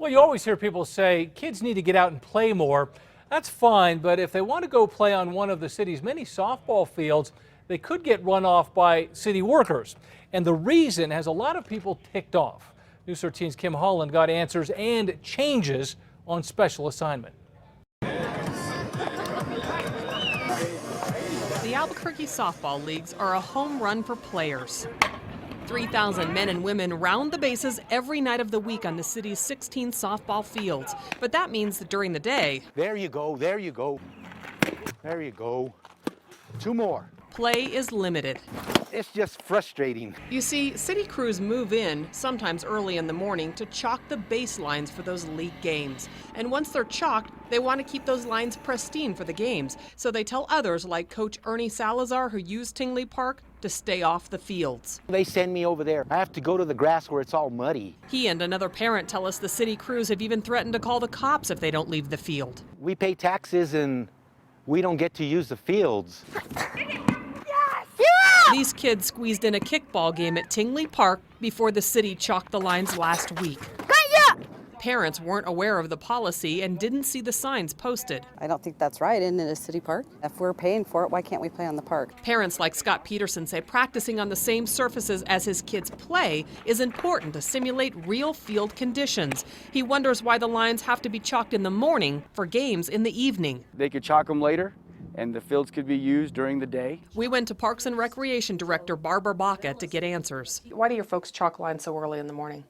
Well, you always hear people say kids need to get out and play more. That's fine, but if they want to go play on one of the city's many softball fields, they could get run off by city workers. And the reason has a lot of people ticked off. News 13's Kim Holland got answers and changes on special assignment. The Albuquerque softball leagues are a home run for players. 3,000 men and women round the bases every night of the week on the city's 16 softball fields. But that means that during the day, there you go, there you go, there you go. 2 more. Play is limited. It's just frustrating. You see, city crews move in, sometimes early in the morning, to chalk the baselines for those league games. And once they're chalked, they want to keep those lines pristine for the games. So they tell others, like Coach Ernie Salazar, who used Tingley Park, to stay off the fields. They send me over there. I have to go to the grass where it's all muddy. He and another parent tell us the city crews have even threatened to call the cops if they don't leave the field. We pay taxes and we don't get to use the fields. These kids squeezed in a kickball game at Tingley Park before the city chalked the lines last week. Parents weren't aware of the policy and didn't see the signs posted. I don't think that's right, isn't it, a city park? If we're paying for it, why can't we play on the park? Parents like Scott Peterson say practicing on the same surfaces as his kids play is important to simulate real field conditions. He wonders why the lines have to be chalked in the morning for games in the evening. They could chalk them later, and the fields could be used during the day. We went to Parks and Recreation Director Barbara Baca to get answers. Why do your folks chalk lines so early in the morning?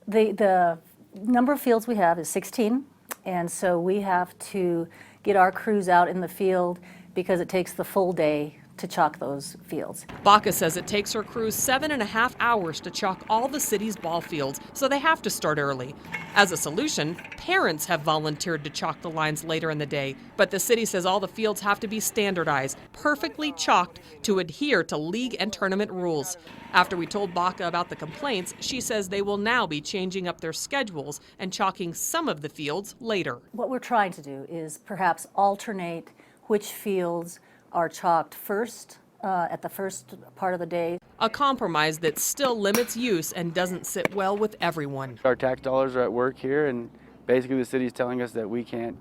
The number of fields we have is 16, and so we have to get our crews out in the field because it takes the full day to chalk those fields. Baca says it takes her crews 7.5 hours to chalk all the city's ball fields, so they have to start early. As a solution, parents have volunteered to chalk the lines later in the day, but the city says all the fields have to be standardized, perfectly chalked to adhere to league and tournament rules. After we told Baca about the complaints, she says they will now be changing up their schedules and chalking some of the fields later. What we're trying to do is perhaps alternate which fields are chalked first at the first part of the day. A compromise that still limits use and doesn't sit well with everyone. Our tax dollars are at work here, and basically the city's telling us that we can't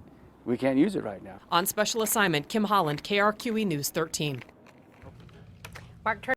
use it right now. On special assignment, Kim Holland, KRQE News 13. Mark